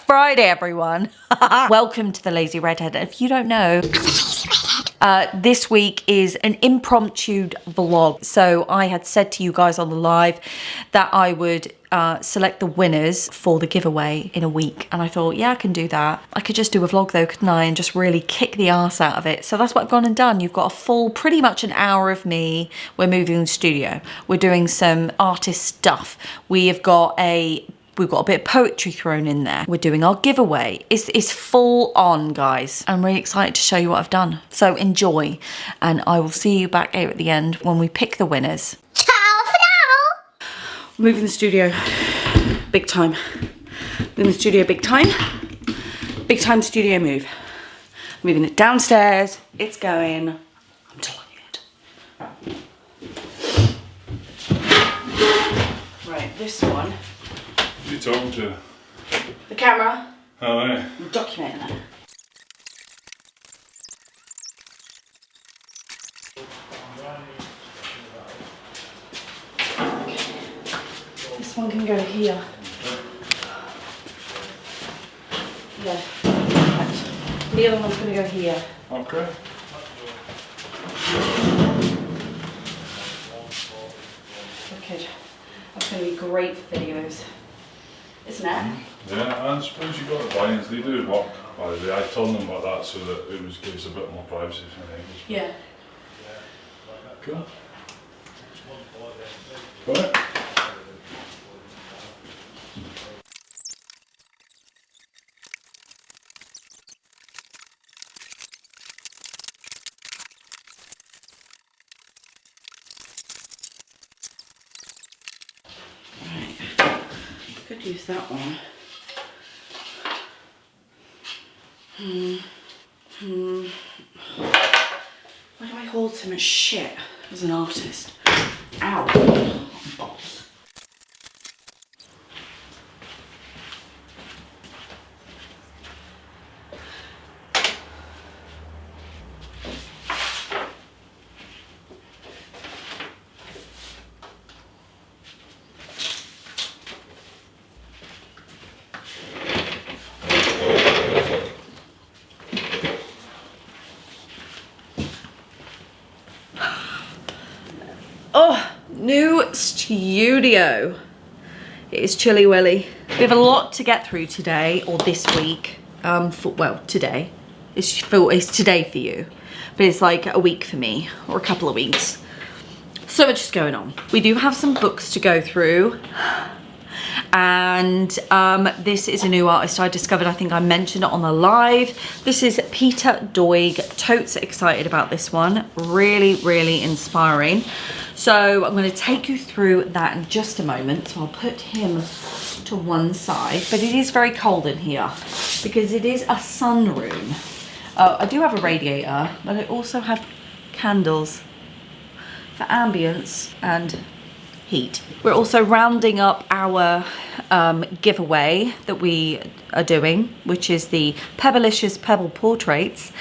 Friday, everyone. Welcome to the Lazy Redhead. If you don't know, this week is an impromptu vlog. So I had said to you guys on the live that I would select the winners for the giveaway in a week. And I thought, yeah, I can do that. I could just do a vlog though, couldn't I? And just really kick the arse out of it. So that's what I've gone and done. You've got a full, pretty much an hour of me. We're moving the studio. We're doing some artist stuff. We've got a bit of poetry thrown in there. We're doing our giveaway. It's full on, guys. I'm really excited to show you what I've done. So enjoy. And I will see you back here at the end when we pick the winners. Ciao for now. Moving the studio big time. Moving the studio big time. Big time studio move. Moving it downstairs. It's going. I'm telling you it. Right, this one. Who are you talking to? The camera. Oh, yeah. I'm documenting it. This one can go here. Yeah. Right. The other one's going to go here. Okay. Okay. That's going to be great for videos. Isn't it? Yeah, and I suppose you've got the blinds, they do work. I turned them like that so that it gives a bit more privacy for me. Yeah. Cool. Got it? Could use that one. Why do I hold so much shit as an artist? Ow. Oh, new studio. It is chilly willy. We have a lot to get through today, or this week. Well, today. It's today for you, but it's like a week for me, or a couple of weeks. So much is going on. We do have some books to go through. And this is a new artist I discovered. I think I mentioned it on the live. This is Peter Doig. Totes excited about this one. Really, really inspiring. So I'm going to take you through that in just a moment. So I'll put him to one side. But it is very cold in here because it is a sunroom. I do have a radiator, but I also have candles for ambience and heat. We're also rounding up our giveaway that we are doing, which is the Pebblicious Pebble portraits.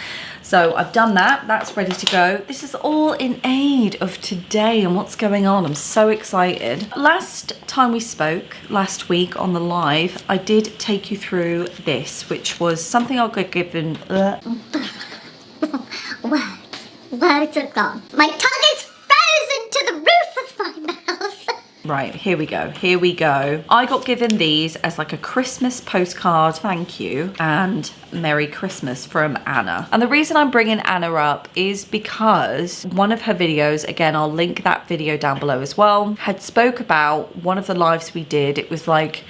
So I've done that, that's ready to go. This is all in aid of today and what's going on. I'm so excited. Last time we spoke, last week on the live, I did take you through this, which was something I got given. Words are gone. My tongue is frozen to the roof of my mouth. Right, here we go, here we go. I got given these as like a Christmas postcard, thank you, and Merry Christmas from Anna. And the reason I'm bringing Anna up is because one of her videos, again, I'll link that video down below as well, had spoke about one of the lives we did. It was like,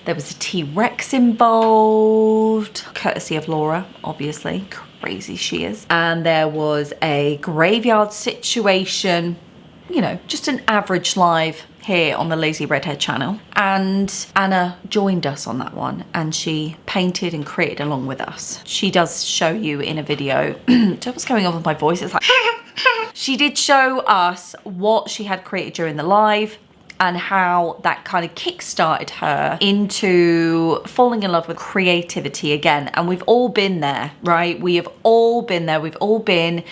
there was a T-Rex involved, courtesy of Laura, obviously, crazy she is. And there was a graveyard situation, you know, just an average live here on the Lazy Redhead channel. And Anna joined us on that one and she painted and created along with us. She does show you in a video, what's going on with my voice? It's like, she did show us what she had created during the live and how that kind of kick-started her into falling in love with creativity again. And we've all been there, right? We have all been there. We've all been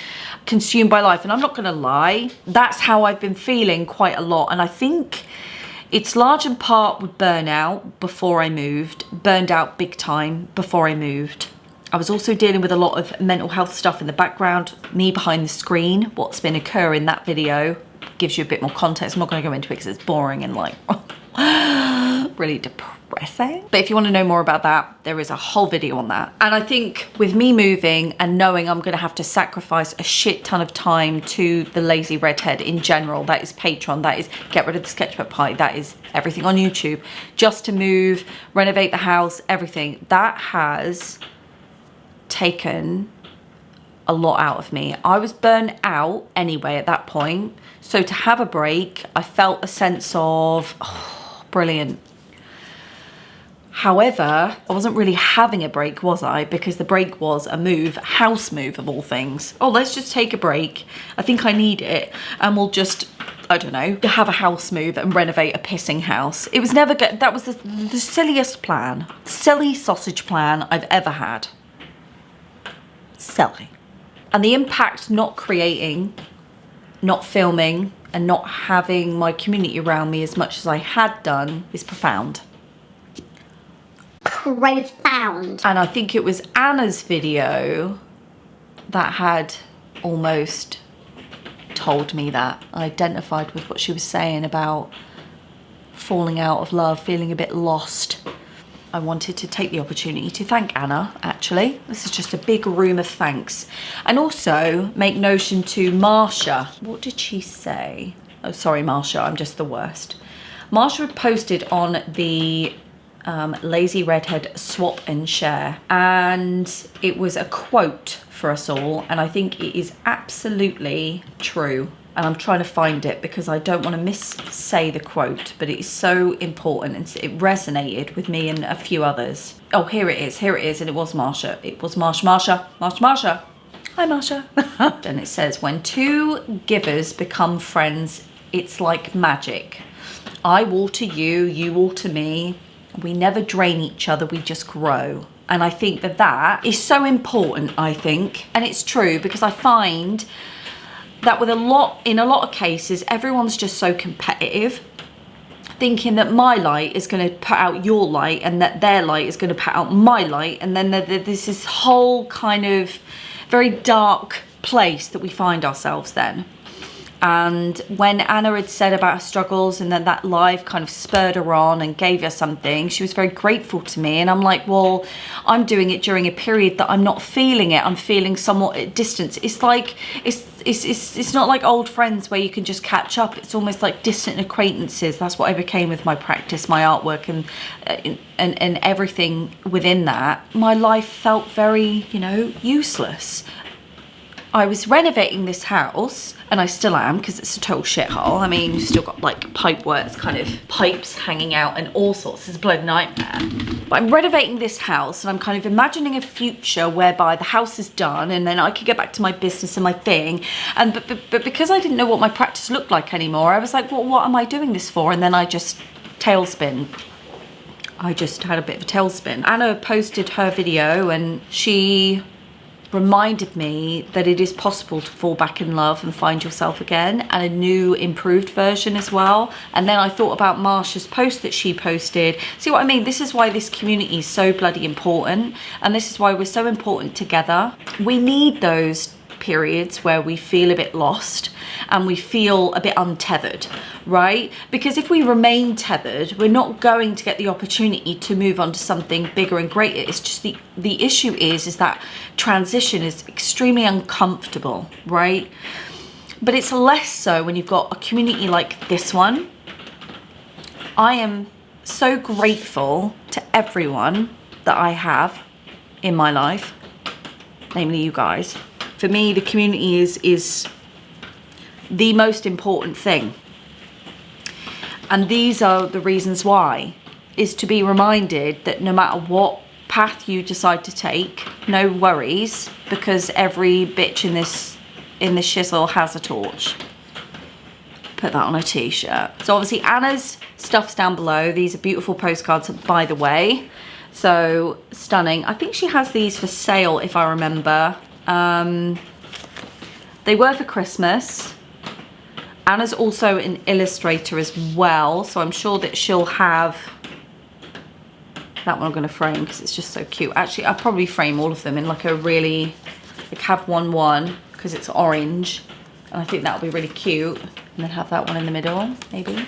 consumed by life. And I'm not gonna lie, that's how I've been feeling quite a lot. And I think It's large in part with burnout before I moved, burned out big time before I moved. I was also dealing with a lot of mental health stuff in the background, me behind the screen, what's been occurring in that video gives you a bit more context. I'm not going to go into it because it's boring and like really depressing. But if you want to know more about that, there is a whole video on that. And I think with me moving and knowing I'm going to have to sacrifice a shit ton of time to the lazy redhead in general, that is Patreon, that is get rid of the sketchbook pie, that is everything on YouTube, just to move, renovate the house, everything, that has taken a lot out of me. I was burnt out anyway at that point. So to have a break, I felt a sense of, oh, brilliant. However, I wasn't really having a break, was I? Because the break was a move, house move of all things. Oh, let's just take a break. I think I need it. And we'll just, I don't know, have a house move and renovate a pissing house. It was never good. That was the silliest plan, silly sausage plan I've ever had. Silly. And the impact not creating, not filming, and not having my community around me as much as I had done is profound. Profound. And I think it was Anna's video that had almost told me that. I identified with what she was saying about falling out of love, feeling a bit lost. I wanted to take the opportunity to thank Anna, actually. This is just a big room of thanks. And also make notion to Marsha. What did she say? Oh, sorry, Marsha, I'm just the worst. Marsha had posted on the Lazy Redhead swap and share. And it was a quote for us all. And I think it is absolutely true. And I'm trying to find it because I don't want to missay the quote, but it is so important and it resonated with me and a few others. Oh, here it is, and it was Marsha. It was Marsha. Hi, Marsha. And it says, when two givers become friends, it's like magic. I water you, you water me. We never drain each other, we just grow. And I think that that is so important, I think. And it's true because I find that in a lot of cases, everyone's just so competitive, thinking that my light is going to put out your light and that their light is going to put out my light. And then there's this whole kind of very dark place that we find ourselves then. And when Anna had said about her struggles and then that live kind of spurred her on and gave her something, she was very grateful to me. And I'm like, well, I'm doing it during a period that I'm not feeling it. I'm feeling somewhat at distance. It's like, it's not like old friends where you can just catch up. It's almost like distant acquaintances. That's what I became with my practice, my artwork and everything within that. My life felt very, useless. I was renovating this house, and I still am because it's a total shithole. I mean, you've still got like pipe works, kind of pipes hanging out and all sorts. It's a bloody nightmare. But I'm renovating this house and I'm kind of imagining a future whereby the house is done and then I could get back to my business and my thing. And but because I didn't know what my practice looked like anymore, I was like, well, what am I doing this for? And then I just tailspin. I just had a bit of a tailspin. Anna posted her video and she reminded me that it is possible to fall back in love and find yourself again, and a new improved version as well. And then I thought about Marsha's post that she posted. See what I mean? This is why this community is so bloody important, and this is why we're so important together. We need those periods where we feel a bit lost and we feel a bit untethered, right? Because if we remain tethered, we're not going to get the opportunity to move on to something bigger and greater. It's just the issue is that transition is extremely uncomfortable, right? But it's less so when you've got a community like this one. I am so grateful to everyone that I have in my life, namely you guys. For me, the community is the most important thing. And these are the reasons why, is to be reminded that no matter what path you decide to take, no worries, because every bitch in this shizzle has a torch. Put that on a t-shirt. So obviously Anna's stuff's down below. These are beautiful postcards, by the way. So stunning. I think she has these for sale, if I remember. They were for Christmas. Anna's also an illustrator as well, so I'm sure that she'll have that one. I'm going to frame because it's just so cute. Actually, I'll probably frame all of them in like a really, like have one because it's orange, and I think that'll be really cute, and then have that one in the middle maybe.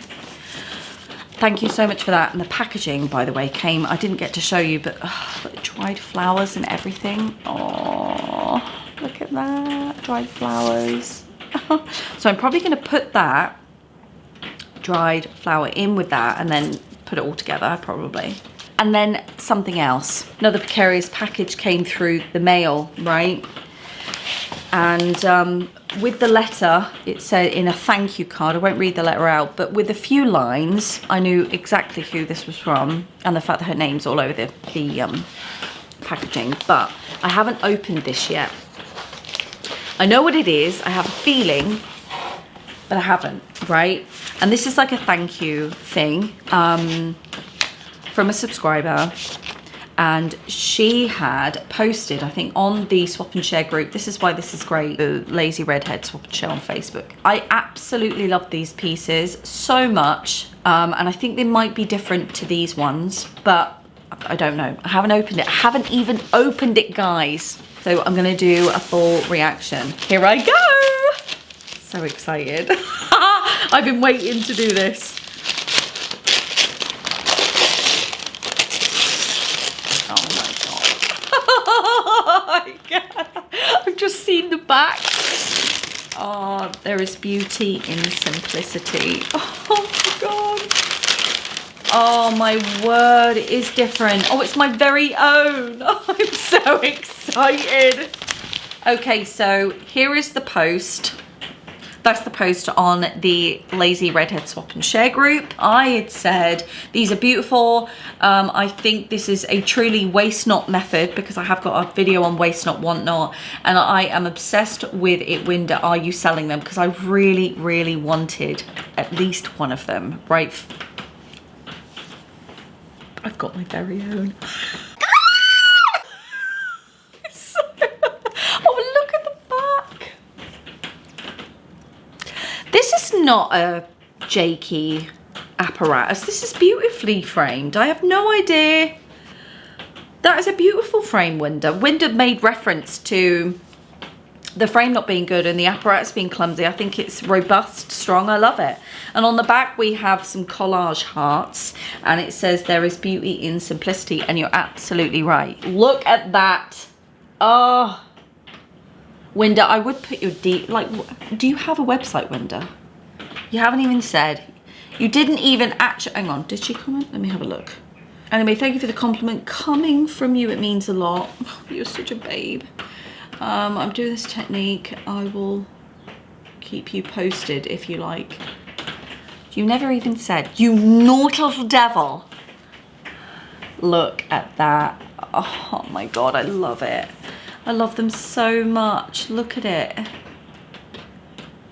Thank you so much for that. And the packaging, by the way, came, I didn't get to show you, but like dried flowers and everything. Oh, look at that, dried flowers. So I'm probably going to put that dried flower in with that and then put it all together probably. And then something else, another precarious package came through the mail, right? And with the letter, it said in a thank you card, I won't read the letter out, but with a few lines, I knew exactly who this was from, and the fact that her name's all over the packaging, but I haven't opened this yet. I know what it is, I have a feeling, but I haven't, right? And this is like a thank you thing from a subscriber. And she had posted, I think, on the Swap and Share group. This is why this is great, the Lazy Redhead Swap and Share on Facebook. I absolutely love these pieces so much. And I think they might be different to these ones, but I don't know. I haven't opened it. I haven't even opened it, guys. So I'm gonna do a full reaction. Here I go. So excited. I've been waiting to do this. I've just seen the back. Oh, there is beauty in simplicity. Oh my God. Oh my word, it is different. Oh, it's my very own. Oh, I'm so excited. Okay, so here is the post. That's the post on the Lazy Redhead Swap and Share group. I had said, these are beautiful. I think this is a truly waste not method because I have got a video on waste not, want not. And I am obsessed with it, Winda. Are you selling them? Because I really, really wanted at least one of them, right? I've got my very own. Oh, look at the back. This is not a jakey apparatus. This is beautifully framed. I have no idea. That is a beautiful frame, Winda. Winda made reference to the frame not being good and the apparatus being clumsy. I think it's robust, strong. I love it. And on the back we have some collage hearts and it says there is beauty in simplicity, and you're absolutely right. Look at that. Oh, Winda, I would put your do you have a website, Winda? You haven't even said. You didn't even actually, hang on, did she comment? Let me have a look. Anyway, thank you for the compliment. Coming from you, it means a lot. You're such a babe. I'm doing this technique. I will keep you posted if you like. You never even said, you naughty little devil. Look at that. Oh my God, I love it. I love them so much. Look at it.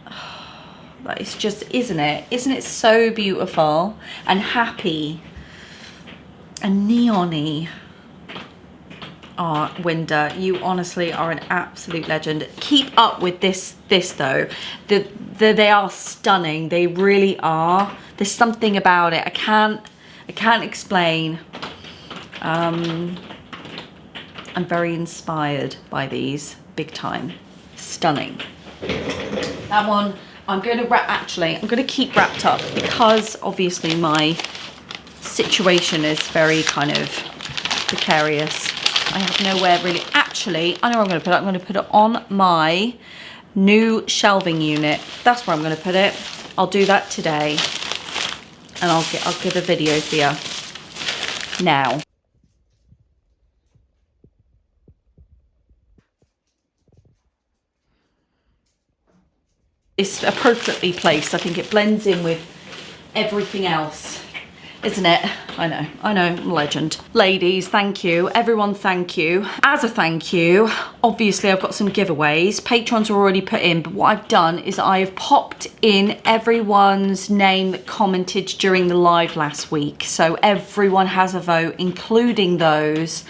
Oh, that is just, isn't it? Isn't it so beautiful and happy and neon-y? Oh, Winda, you honestly are an absolute legend. Keep up with this though. They are stunning. They really are. There's something about it. I can't explain. I'm very inspired by these, big time. Stunning. That one, I'm going to keep wrapped up because obviously my situation is very kind of precarious. I have nowhere really. Actually, I know where I'm going to put it. I'm going to put it on my new shelving unit. That's where I'm going to put it. I'll do that today, and I'll give a video for you now. It's appropriately placed. I think it blends in with everything else, isn't it? I know, I'm a legend. Ladies, thank you. Everyone, thank you. As a thank you, obviously I've got some giveaways. Patrons are already put in, but what I've done is I have popped in everyone's name that commented during the live last week. So everyone has a vote, including those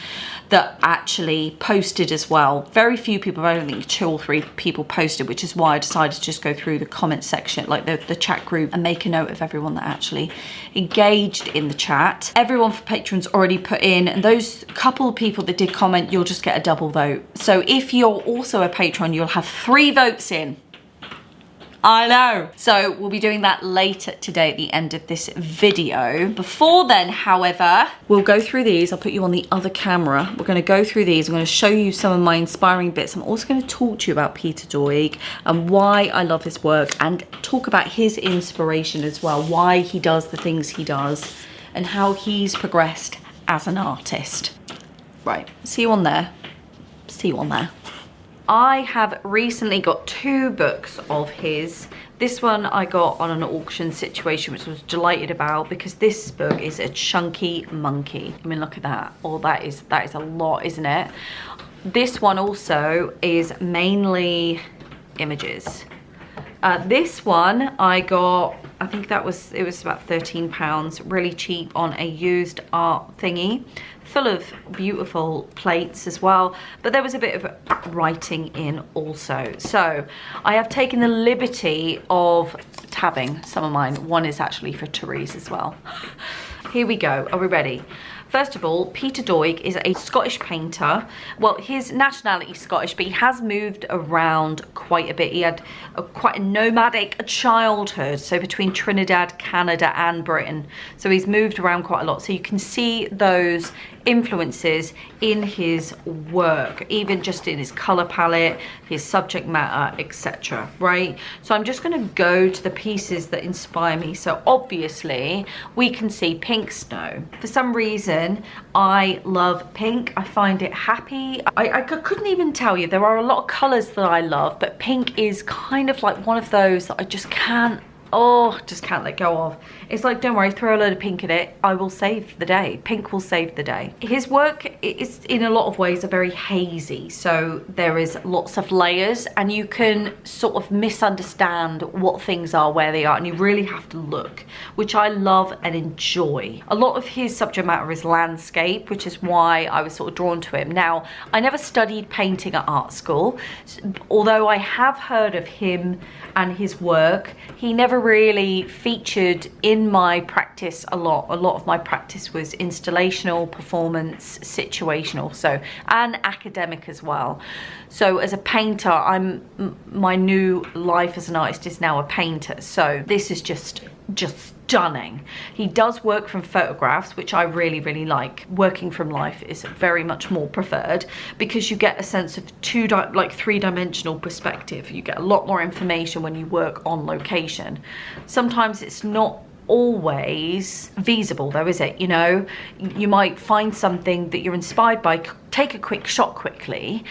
that actually posted as well. Very few people, I don't think 2 or 3 people posted, which is why I decided to just go through the comment section, like the chat group, and make a note of everyone that actually engaged in the chat. Everyone for patrons already put in, and those couple of people that did comment, you'll just get a double vote. So if you're also a patron, you'll have 3 votes in. I know. So we'll be doing that later today at the end of this video. Before then, however, we'll go through these. I'll put you on the other camera. We're going to go through these. I'm going to show you some of my inspiring bits. I'm also going to talk to you about Peter Doig and why I love his work, and talk about his inspiration as well, why he does the things he does and how he's progressed as an artist. Right, see you on there. See you on there. I have recently got 2 books of his. This one I got on an auction situation, which I was delighted about, because this book is a chunky monkey. I mean, look at that. Oh, that is a lot, isn't it? This one also is mainly images. This one I got, I think it was about £13, really cheap on a used art thingy, full of beautiful plates as well, but there was a bit of writing in also. So I have taken the liberty of tabbing some of mine. One is actually for Therese as well. Here we go. Are we ready? First of all, Peter Doig is a Scottish painter. Well, his nationality is Scottish, but he has moved around quite a bit. He had quite a nomadic childhood, so between Trinidad, Canada and Britain. So he's moved around quite a lot. So you can see those influences in his work, even just in his color palette, his subject matter, etc. Right? So I'm just going to go to the pieces that inspire me. So obviously we can see pink snow. For some reason I love pink. I find it happy. I couldn't even tell you. There are a lot of colors that I love, but pink is kind of like one of those that I just can't let go of. It's like, don't worry, throw a load of pink in it, I will save the day. Pink will save the day. His work is in a lot of ways are very hazy, so there is lots of layers and you can sort of misunderstand what things are, where they are, and you really have to look, which I love and enjoy. A lot of his subject matter is landscape, which is why I was sort of drawn to him. Now, I never studied painting at art school, although I have heard of him and his work. He never really featured in my practice a lot. A lot of my practice was installational, performance, situational, so, and academic as well. So as a painter, my new life as an artist is now a painter. So this is just stunning. He does work from photographs, which I really, really like. Working from life is very much more preferred because you get a sense of three-dimensional perspective. You get a lot more information when you work on location. Sometimes it's not always feasible though, is it? You know, you might find something that you're inspired by, take a quick shot quickly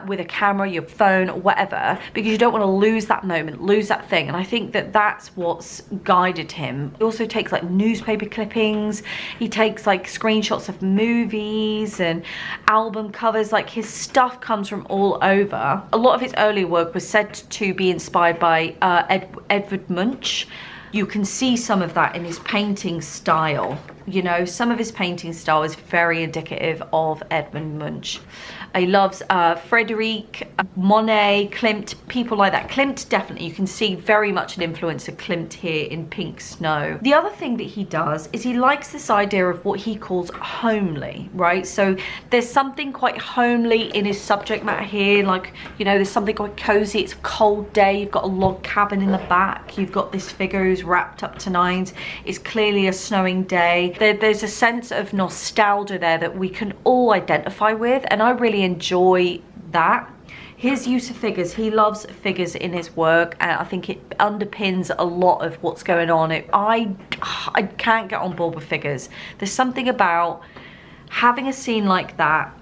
with a camera, your phone, or whatever, because you don't want to lose that moment, lose that thing. And I think that that's what's guided him. He also takes like newspaper clippings, he takes like screenshots of movies and album covers. Like, his stuff comes from all over. A lot of his early work was said to be inspired by Edvard Munch. You can see some of that in his painting style. You know, some of his painting style is very indicative of Edvard Munch. He loves Frederic, Monet, Klimt, people like that. Klimt, definitely, you can see very much an influence of Klimt here in Pink Snow. The other thing that he does is he likes this idea of what he calls homely, right? So there's something quite homely in his subject matter here. Like, you know, there's something quite cozy. It's a cold day. You've got a log cabin in the back. You've got this figure who's wrapped up to nines. It's clearly a snowing day. There's a sense of nostalgia there that we can all identify with, and I really enjoy that. His use of figures, he loves figures in his work, and I think it underpins a lot of what's going on. I can't get on board with figures. There's something about having a scene like that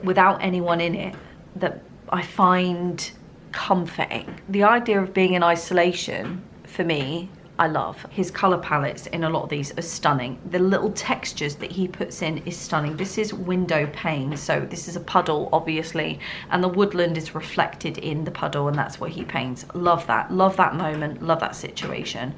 without anyone in it that I find comforting. The idea of being in isolation, for me, I love. His color palettes in a lot of these are stunning. The little textures that he puts in is stunning. This is window pane, so this is a puddle, obviously, and the woodland is reflected in the puddle, and that's what he paints. Love that moment, love that situation.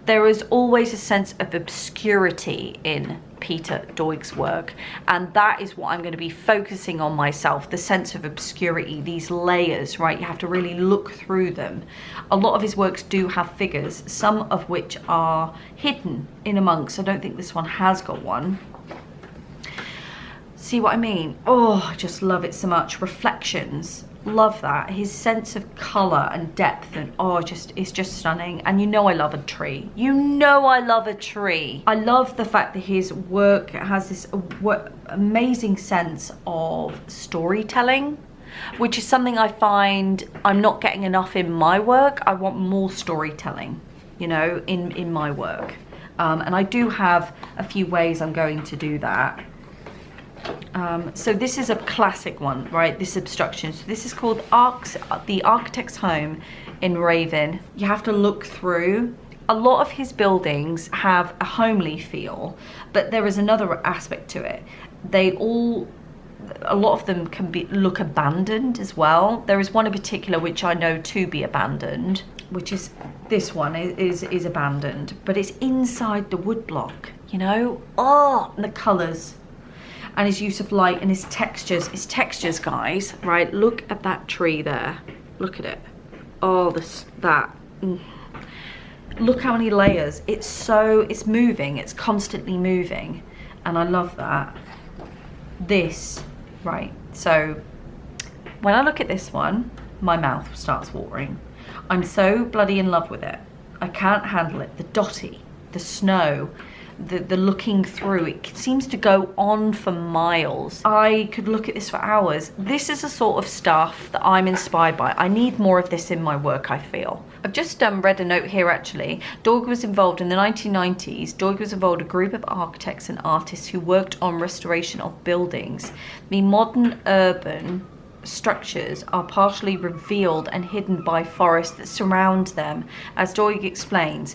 There is always a sense of obscurity in Peter Doig's work, and that is what I'm going to be focusing on myself, the sense of obscurity, these layers, right? You have to really look through them. A lot of his works do have figures, some of which are hidden in amongst. I don't think this one has got one. See what I mean? Oh, I just love it so much. Reflections, love that. His sense of color and depth, and oh, it's just stunning. And you know I love a tree. You know I love a tree. I love the fact that his work has this amazing sense of storytelling, which is something I find I'm not getting enough in my work. I want more storytelling, you know, in my work. And I do have a few ways I'm going to do that. So this is a classic one, right? This obstruction. So this is called The Architect's Home in Raven. You have to look through. A lot of his buildings have a homely feel, but there is another aspect to it. A lot of them can look abandoned as well. There is one in particular which I know to be abandoned, which is this one is abandoned, but it's inside the woodblock, you know? Oh, and the colors. And his use of light and his textures, guys, right? Look at that tree there. Look at it. Oh, Look how many layers. It's moving, it's constantly moving. And I love that. This, right? So when I look at this one, my mouth starts watering. I'm so bloody in love with it. I can't handle it. The dotty, the snow, the looking through, it seems to go on for miles. I could look at this for hours. This is the sort of stuff that I'm inspired by. I need more of this in my work, I feel. I've just read a note here actually. Doig was involved in the 1990s. Doig was involved in a group of architects and artists who worked on restoration of buildings. The modern urban structures are partially revealed and hidden by forests that surround them. As Doig explains,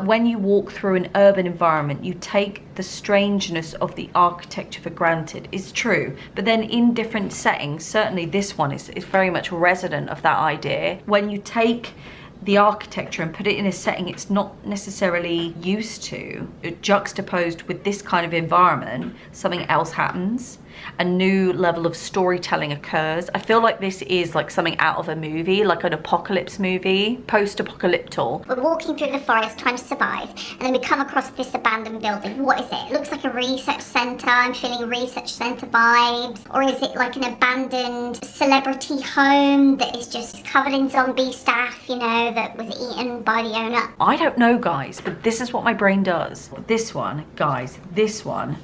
when you walk through an urban environment, you take the strangeness of the architecture for granted. It's true, but then in different settings, certainly this one is very much resident of that idea. When you take the architecture and put it in a setting it's not necessarily used to, juxtaposed with this kind of environment, something else happens. A new level of storytelling occurs. I feel like this is like something out of a movie, like an apocalypse movie, post-apocalyptic. We're walking through the forest trying to survive, and then we come across this abandoned building. What is it? It looks like a research centre. I'm feeling research centre vibes. Or is it like an abandoned celebrity home that is just covered in zombie staff, you know, that was eaten by the owner? I don't know, guys, but this is what my brain does. This one, guys, this one,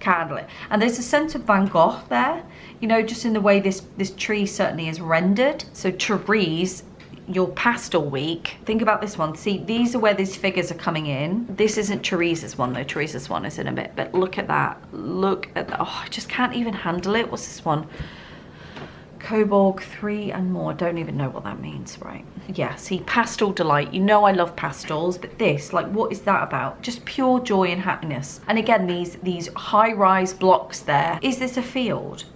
handle it. And there's a sense of Van Gogh there, you know, just in the way this tree certainly is rendered. So trees, your pastel week, think about this one. See, these are where these figures are coming in. This isn't Teresa's one though. Teresa's one is in a bit, but look at that. Look at that. Oh, I just can't even handle it. What's this one? Coburg 3 and more. Don't even know what that means, right? Yeah, see, pastel delight. You know I love pastels, but this, like, what is that about? Just pure joy and happiness. And again, these high-rise blocks there. Is this a field?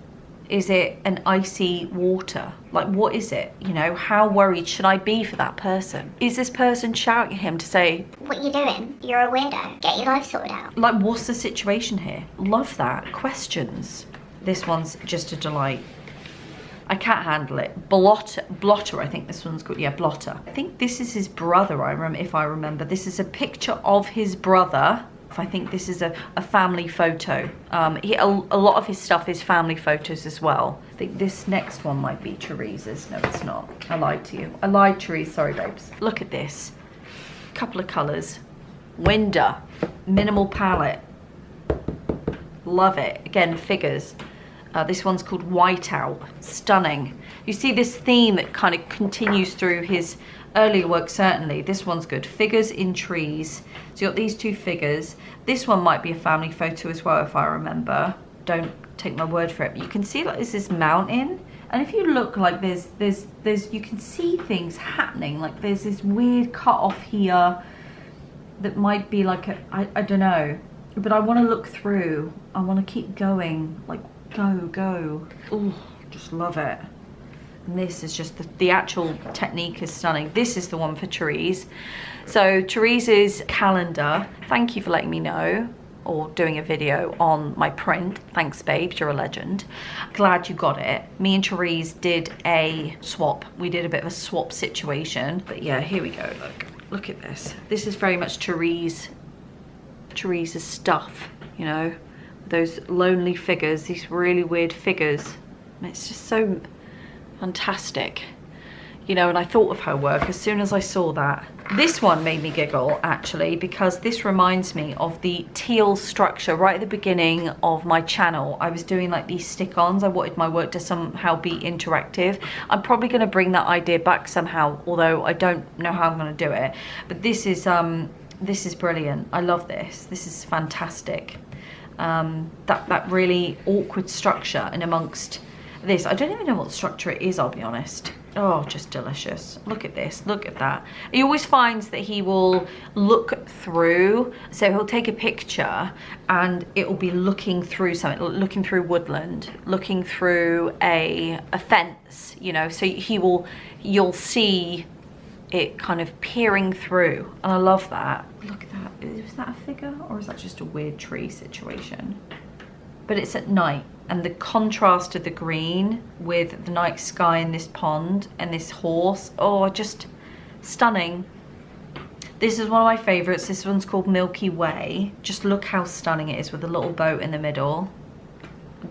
Is it an icy water? Like, what is it? You know, how worried should I be for that person? Is this person shouting at him to say, what are you doing? You're a weirdo. Get your life sorted out. Like, what's the situation here? Love that. Questions. This one's just a delight. I can't handle it. Blotter, I think this one's good. Yeah, Blotter. I think this is his brother, if I remember. This is a picture of his brother. I think this is a family photo. A lot of his stuff is family photos as well. I think this next one might be Teresa's. No, it's not. I lied to you. I lied, Teresa. Sorry, babes. Look at this. Couple of colours. Window. Minimal palette. Love it. Again, figures. This one's called Whiteout. Stunning. You see this theme that kind of continues through his earlier work, certainly. This one's good. Figures in trees. So you got these two figures. This one might be a family photo as well, if I remember. Don't take my word for it. But you can see like there's this mountain. And if you look, like there's you can see things happening. Like there's this weird cut off here that might be like I don't know. But I want to look through. I want to keep going. Like, go. Oh, just love it. And this is just the actual technique is stunning. This is the one for Therese. So Therese's calendar, thank you for letting me know. or doing a video on my print. Thanks, babes, you're a legend. Glad you got it. Me and Therese did a swap. We did a bit of a swap situation. But yeah, here we go. Look at this. This is very much Therese's stuff, you know, those lonely figures, these really weird figures. And it's just so fantastic, you know. And I thought of her work as soon as I saw that. This one made me giggle, actually, because this reminds me of the teal structure right at the beginning of my channel. I was doing like these stick-ons. I wanted my work to somehow be interactive. I'm probably going to bring that idea back somehow, although I don't know how I'm going to do it. But this is brilliant. I love this. This is fantastic. That really awkward structure in amongst this. I don't even know what structure it is, I'll be honest. Oh, just delicious. Look at this, look at that. He always finds that he will look through, so he'll take a picture and it will be looking through something, looking through woodland, looking through a fence, you know, so you'll see it kind of peering through, and I love that. Look at that. Is that a figure or is that just a weird tree situation? But it's at night, and the contrast of the green with the night sky in this pond and this horse, oh, just stunning. This is one of my favorites. This one's called Milky Way. Just look how stunning it is with a little boat in the middle.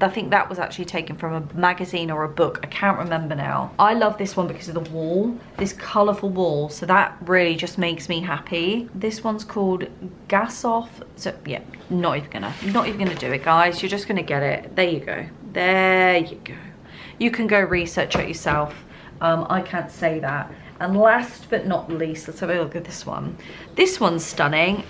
I think that was actually taken from a magazine or a book. I can't remember now. I love this one because of the wall, this colourful wall. So that really just makes me happy. This one's called Gas Off. So yeah, not even gonna do it, guys. You're just gonna get it. There you go. There you go. You can go research it yourself. I can't say that. And last but not least, let's have a look at this one. This one's stunning.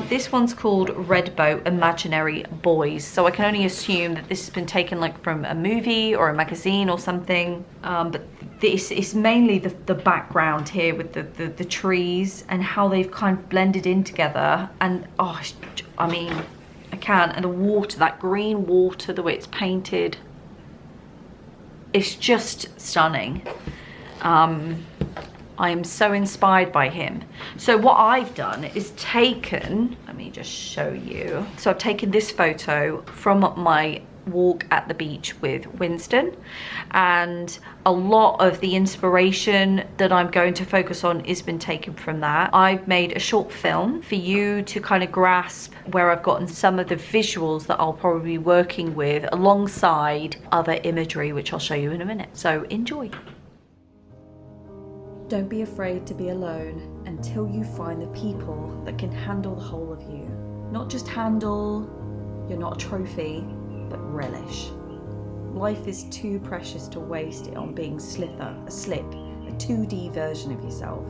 This one's called Red Boat Imaginary Boys. So I can only assume that this has been taken like from a movie or a magazine or something. But this is mainly the background here with the trees and how they've kind of blended in together. And oh, I mean, I can't. And the water, that green water, the way it's painted, it's just stunning. I am so inspired by him. So what I've done is taken, let me just show you. So I've taken this photo from my walk at the beach with Winston, and a lot of the inspiration that I'm going to focus on has been taken from that. I've made a short film for you to kind of grasp where I've gotten some of the visuals that I'll probably be working with alongside other imagery, which I'll show you in a minute. So enjoy. Don't be afraid to be alone until you find the people that can handle the whole of you. Not just handle, you're not a trophy, but relish. Life is too precious to waste it on being a slip, a 2D version of yourself.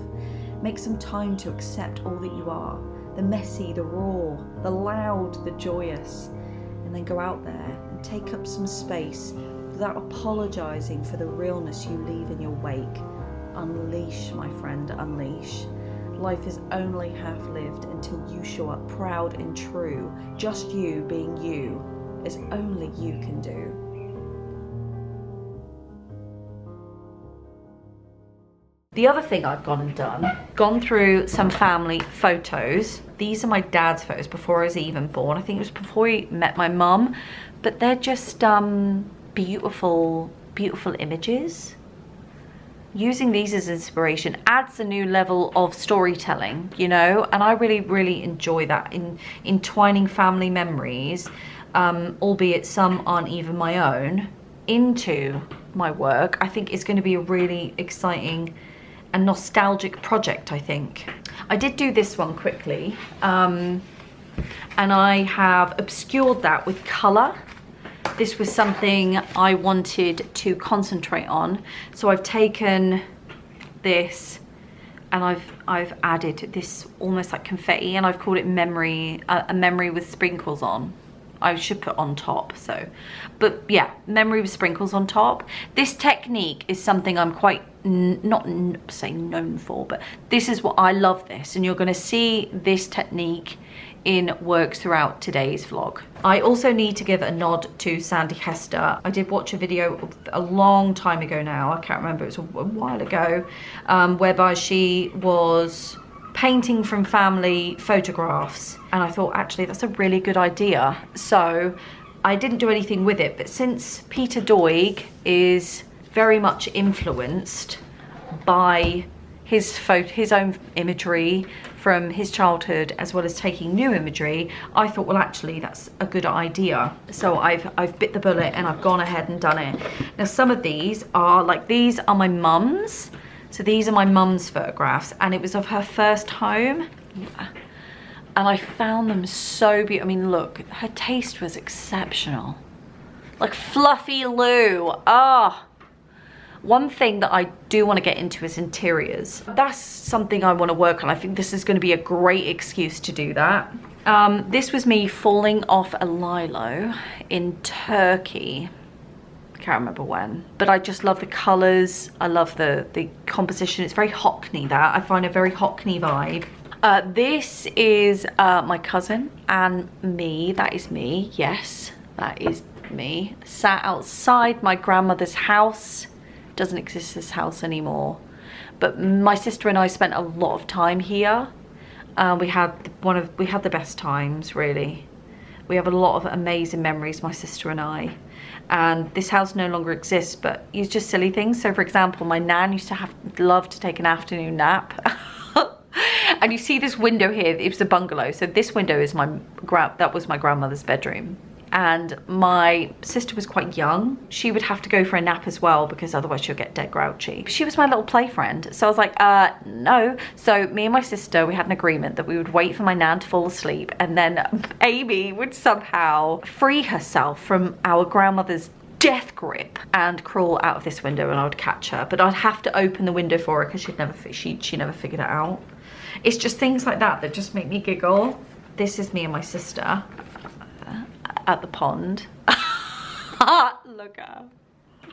Make some time to accept all that you are, the messy, the raw, the loud, the joyous, and then go out there and take up some space without apologizing for the realness you leave in your wake. Unleash, my friend, unleash. Life is only half lived until you show up proud and true, just you being you, as only you can do. The other thing I've gone through some family photos. These are my dad's photos before I was even born. I think it was before he met my mum, but they're just beautiful, beautiful images. Using these as inspiration adds a new level of storytelling, you know, and I really, really enjoy that in entwining family memories, albeit some aren't even my own, into my work. I think it's going to be a really exciting and nostalgic project, I think. I did do this one quickly, and I have obscured that with colour. This was something I wanted to concentrate on, so I've taken this and I've added this almost like confetti, and I've called it memory, a memory with sprinkles on. I should put on top, so, but yeah, memory with sprinkles on top. This technique is something I'm quite not saying known for, but this is what I love this, and you're going to see this technique in works throughout today's vlog. I also need to give a nod to Sandy Hester. I did watch a video a long time ago now, I can't remember, it was a while ago, whereby she was painting from family photographs, and I thought actually that's a really good idea. So I didn't do anything with it, but since Peter Doig is very much influenced by his own imagery from his childhood, as well as taking new imagery, I thought, well, actually, that's a good idea. So I've bit the bullet and I've gone ahead and done it. Now, some of these are these are my mum's. So these are my mum's photographs, and it was of her first home. And I found them so beautiful. I mean, look, her taste was exceptional. Like Fluffy Lou. Ah. One thing that I do want to get into is interiors. That's something I want to work on. I think this is going to be a great excuse to do that. This was me falling off a lilo in Turkey. Can't remember when, but I just love the colors. I love the composition. It's very Hockney, that. I find a very Hockney vibe. This is my cousin and me. That is me. Yes, that is me. Sat outside my grandmother's house. Doesn't exist, this house anymore, but my sister and I spent a lot of time here. We had the best times, really. We have a lot of amazing memories, my sister and I. And this house no longer exists, but it's just silly things. So for example, my nan used to love to take an afternoon nap. And you see this window here, it was a bungalow. So this window is that was my grandmother's bedroom. And my sister was quite young. She would have to go for a nap as well, because otherwise she'll get dead grouchy. She was my little play friend. So I was like, no. So me and my sister, we had an agreement that we would wait for my nan to fall asleep, and then Amy would somehow free herself from our grandmother's death grip and crawl out of this window, and I would catch her. But I'd have to open the window for her because she never figured it out. It's just things like that that just make me giggle. This is me and my sister at the pond. Look at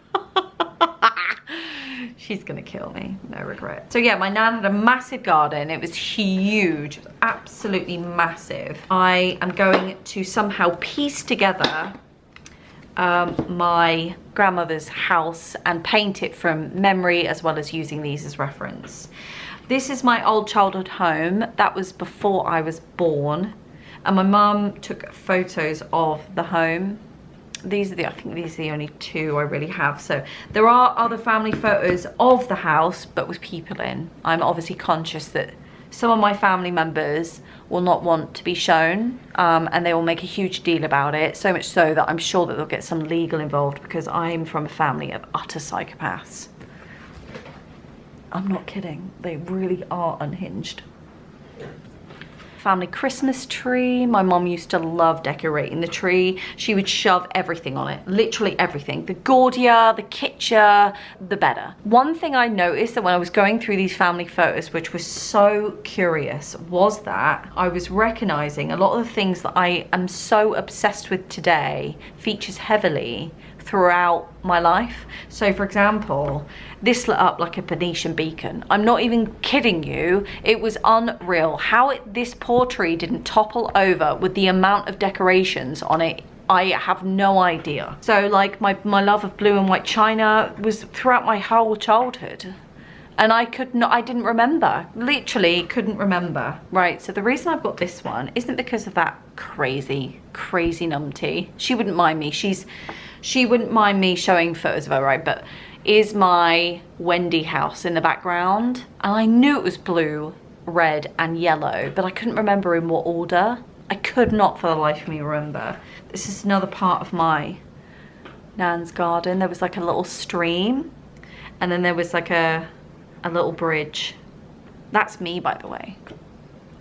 her. She's gonna kill me, no regret. So yeah, my nan had a massive garden. It was huge, absolutely massive. I am going to somehow piece together my grandmother's house and paint it from memory, as well as using these as reference. This is my old childhood home. That was before I was born. And my mum took photos of the home. I think these are the only two I really have. So there are other family photos of the house, but with people in. I'm obviously conscious that some of my family members will not want to be shown, and they will make a huge deal about it. So much so that I'm sure that they'll get some legal involved, because I'm from a family of utter psychopaths. I'm not kidding. They really are unhinged. Family Christmas tree. My mom used to love decorating the tree. She would shove everything on it, literally everything. The gaudier, the kitcher, the better. One thing I noticed that when I was going through these family photos, which was so curious, was that I was recognizing a lot of the things that I am so obsessed with today features heavily throughout my life. So for example, this lit up like a Venetian beacon. I'm not even kidding you. It was unreal. How this poor tree didn't topple over with the amount of decorations on it, I have no idea. So like my love of blue and white china was throughout my whole childhood. And I didn't remember, literally couldn't remember. Right, so the reason I've got this one isn't because of that crazy numpty. She wouldn't mind me, she wouldn't mind me showing photos of her, right? But is my Wendy house in the background. And I knew it was blue, red and yellow, but I couldn't remember in what order. I could not for the life of me remember. This is another part of my nan's garden. There was like a little stream, and then there was like a little bridge. That's me, by the way.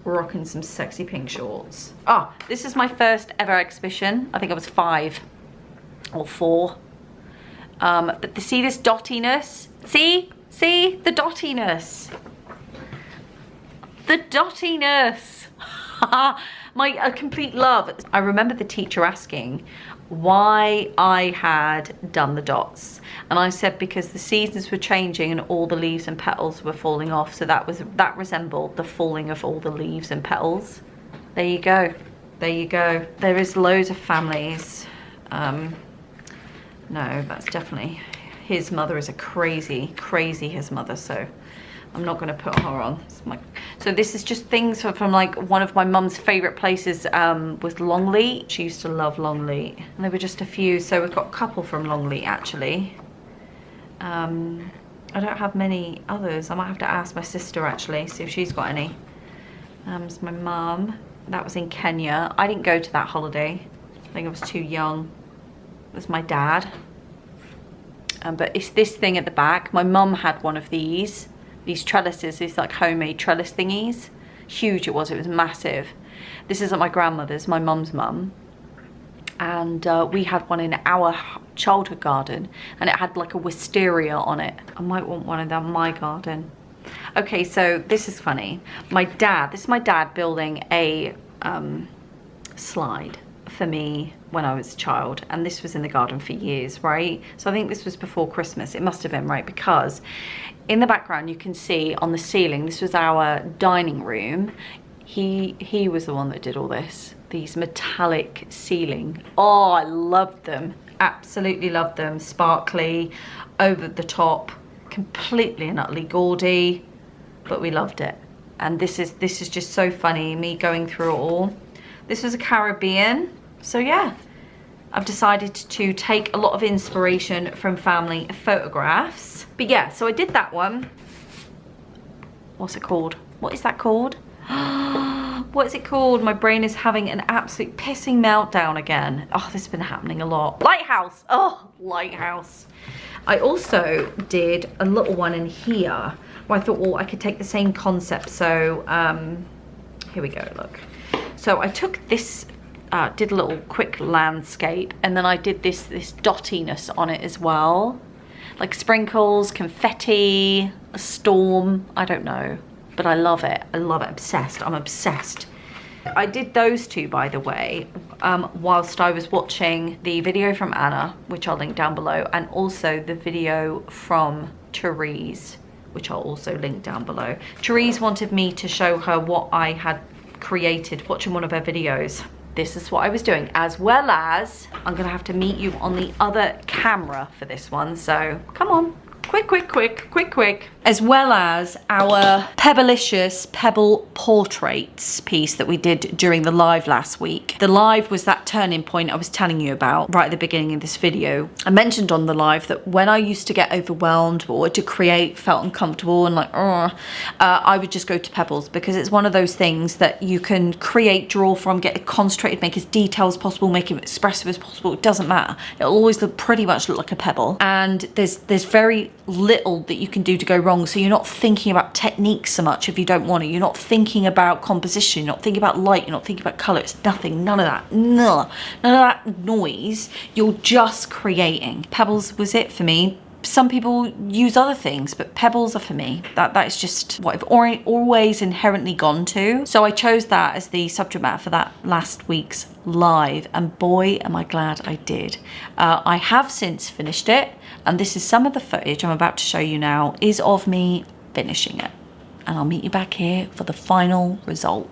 Rocking some sexy pink shorts. Oh, this is my first ever exhibition. I think I was 5 or 4. But see this dottiness? See the dottiness. The dottiness. A complete love. I remember the teacher asking why I had done the dots, and I said because the seasons were changing and all the leaves and petals were falling off, so that resembled the falling of all the leaves and petals. There you go. There you go. There is loads of families. No, that's definitely his mother is a crazy his mother, so I'm not going to put her on. So this is just things from like one of my mum's favourite places was Longleat. She used to love Longleat. And there were just a few. So we've got a couple from Longleat actually. I don't have many others. I might have to ask my sister actually, see if she's got any. It's my mum. That was in Kenya. I didn't go to that holiday. I think I was too young. It was my dad. But it's this thing at the back. My mum had one of these trellises, these like homemade trellis thingies. Huge it was massive. This is at my grandmother's, my mum's mum. And we had one in our childhood garden, and it had like a wisteria on it. I might want one of them in my garden. Okay, so this is funny. This is my dad building a slide for me when I was a child, and this was in the garden for years, right? So I think this was before Christmas. It must have been, right? Because in the background you can see on the ceiling, this was our dining room. He was the one that did all this. These metallic ceiling. Oh, I loved them. Absolutely loved them. Sparkly, over the top, completely and utterly gaudy, but we loved it. And this is just so funny, me going through it all. This was a Caribbean. So yeah, I've decided to take a lot of inspiration from family photographs. But yeah, so I did that one. What's it called? What is that called? What is it called? My brain is having an absolute pissing meltdown again. Oh, this has been happening a lot. Lighthouse. Oh, lighthouse. I also did a little one in here where I thought, well, I could take the same concept. So here we go, look. So I took this, did a little quick landscape, and then I did this dottiness on it as well. Like sprinkles, confetti, a storm, I don't know. But I love it. I love it. Obsessed. I'm obsessed. I did those two, by the way, whilst I was watching the video from Anna, which I'll link down below, and also the video from Therese, which I'll also link down below. Therese wanted me to show her what I had created watching one of her videos. This is what I was doing, as well as I'm gonna have to meet you on the other camera for this one. So come on. Quick. As well as our Pebblicious Pebble portraits piece that we did during the live last week. The live was that turning point I was telling you about right at the beginning of this video. I mentioned on the live that when I used to get overwhelmed or to create, felt uncomfortable and like, I would just go to Pebbles, because it's one of those things that you can create, draw from, get it concentrated, make as detailed as possible, make it expressive as possible. It doesn't matter. It'll always pretty much look like a pebble. And there's very little that you can do to go wrong, so you're not thinking about technique so much if you don't want to. You're not thinking about composition, you're not thinking about light, you're not thinking about colour. It's nothing, none of that, none of that noise. You're just creating. Pebbles was it for me. Some people use other things, but pebbles are for me. That is just what I've always inherently gone to. So I chose that as the subject matter for that last week's live, and boy am I glad I did. I have since finished it, and this is some of the footage I'm about to show you now is of me finishing it, and I'll meet you back here for the final result.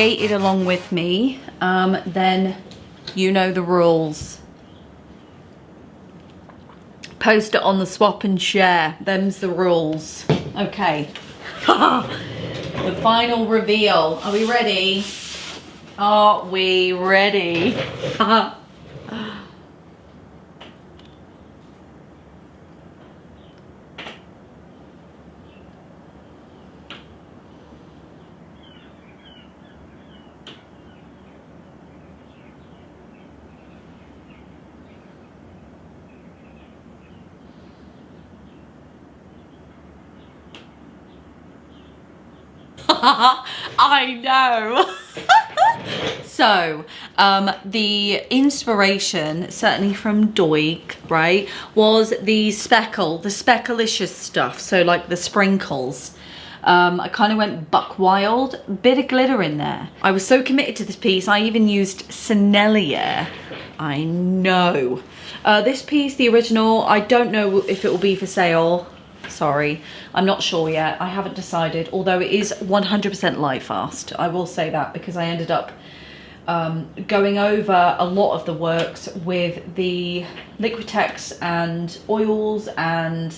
created along with me, then you know the rules. Post it on the swap and share. Them's the rules. Okay. The final reveal. Are we ready? Are we ready? I know. So, the inspiration, certainly from Doig, right, was the specklicious stuff. So like the sprinkles. I kind of went buck wild, bit of glitter in there. I was so committed to this piece, I even used Sennelier. I know. This piece, the original, I don't know if it will be for sale. Sorry, I'm not sure yet. I haven't decided, although it is 100% light fast. I will say that because I ended up going over a lot of the works with the Liquitex and oils and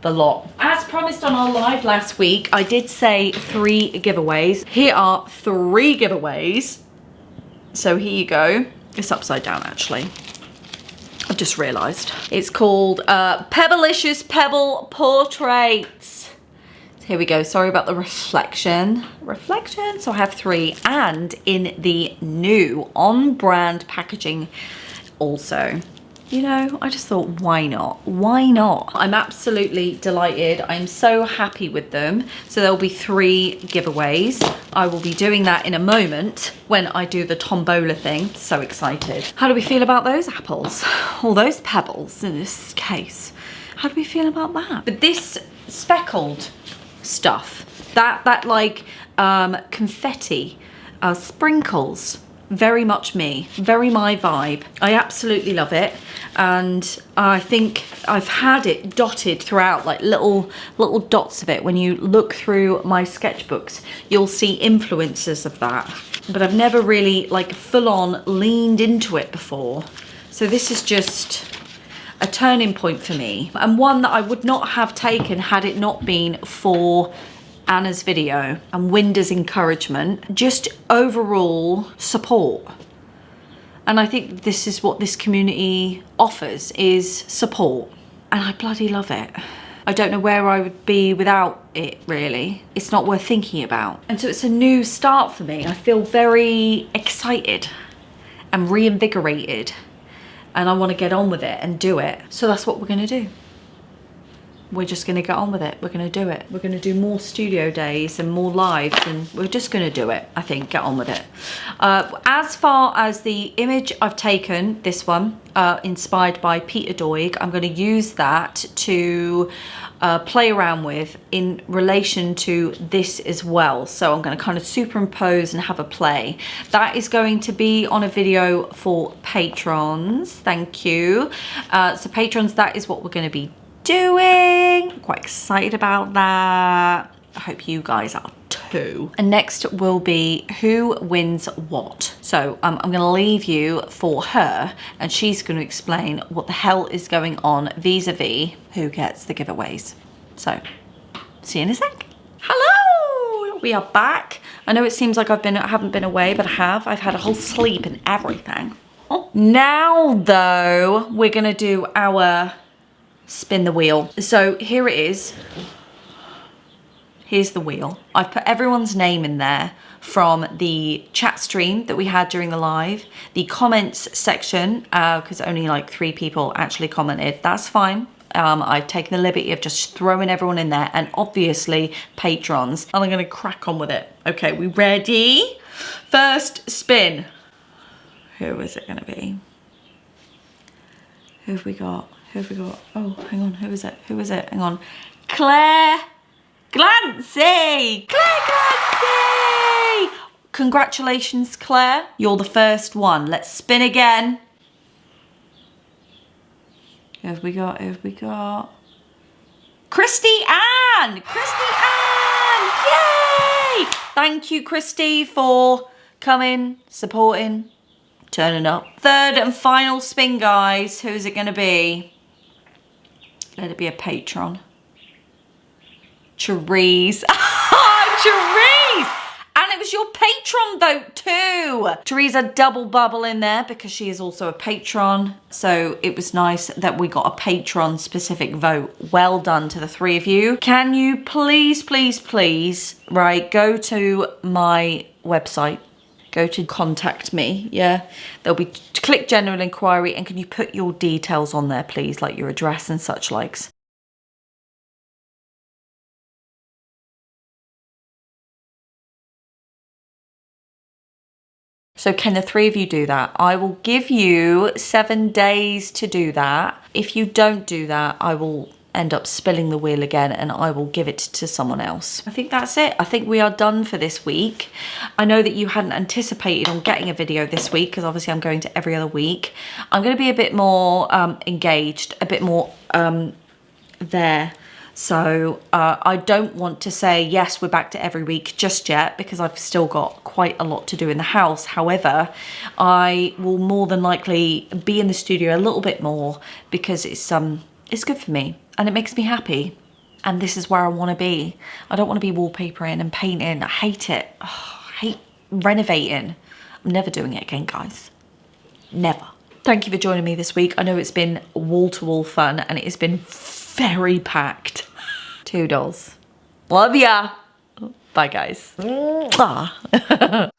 the lot. As promised on our live last week, I did say 3 giveaways. Here are 3 giveaways. So here you go. It's upside down actually. I've just realised. It's called PEBBLICIOUS Pebble Portraits. So here we go. Sorry about the reflection. So I have 3, and in the new on-brand packaging also. You know, I just thought, why not? Why not? I'm absolutely delighted. I'm so happy with them. So there'll be 3 giveaways. I will be doing that in a moment when I do the tombola thing. So excited. How do we feel about those apples? All those pebbles in this case. How do we feel about that? But this speckled stuff, that like confetti, sprinkles, very much me, very my vibe. I absolutely love it, and I think I've had it dotted throughout, like little dots of it. When you look through my sketchbooks, you'll see influences of that, but I've never really like full on leaned into it before. So this is just a turning point for me, and one that I would not have taken had it not been for Anna's video and Winda's encouragement, just overall support. And I think this is what this community offers, is support, and I bloody love it. I don't know where I would be without it, really. It's not worth thinking about. And so it's a new start for me. I feel very excited and reinvigorated, and I want to get on with it and do it. So that's what we're going to do. We're just going to get on with it. We're going to do it. We're going to do more studio days and more lives, and we're just going to do it. I think, get on with it. As far as the image I've taken, this one, inspired by Peter Doig, I'm going to use that to play around with in relation to this as well. So I'm going to kind of superimpose and have a play. That is going to be on a video for patrons. Thank you. So patrons, that is what we're going to be doing. I'm quite excited about that. I hope you guys are too. And next will be who wins what. So I'm going to leave you for her, and she's going to explain what the hell is going on vis-a-vis who gets the giveaways. So see you in a sec. Hello, we are back. I know it seems like I haven't been away, but I have. I've had a whole sleep and everything. Oh. Now though, we're going to do our spin the wheel. So here it is. Here's the wheel. I've put everyone's name in there from the chat stream that we had during the live, the comments section, because only like 3 people actually commented. That's fine. I've taken the liberty of just throwing everyone in there, and obviously patrons. And I'm gonna crack on with it. Okay, we ready? First spin. Who is it gonna be? Who have we got? Who have we got? Oh, hang on, who is it? Who is it? Hang on. Claire Glancy! Claire Glancy! Congratulations, Claire. You're the first one. Let's spin again. Who have we got? Who have we got? Christy Ann! Christy Ann! Yay! Thank you, Christy, for coming, supporting, turning up. Third and final spin, guys. Who's it going to be? Let it be a patron. Therese. Therese! And it was your patron vote too. Therese, a double bubble in there because she is also a patron. So it was nice that we got a patron specific vote. Well done to the three of you. Can you please, please, please, right, go to my website. Go to contact me, yeah? There'll be, click general inquiry, and can you put your details on there, please, like your address and such likes. So can the three of you do that? I will give you 7 days to do that. If you don't do that, I will end up spilling the wheel again and I will give it to someone else. I think that's it. I think we are done for this week. I know that you hadn't anticipated on getting a video this week because obviously I'm going to every other week. I'm going to be a bit more engaged, a bit more there. So I don't want to say, yes, we're back to every week just yet because I've still got quite a lot to do in the house. However, I will more than likely be in the studio a little bit more because it's good for me and it makes me happy. And this is where I want to be. I don't want to be wallpapering and painting. I hate it. Oh, I hate renovating. I'm never doing it again, guys. Never. Thank you for joining me this week. I know it's been wall-to-wall fun and it has been very packed. Toodles. Love ya. Bye, guys. Bye.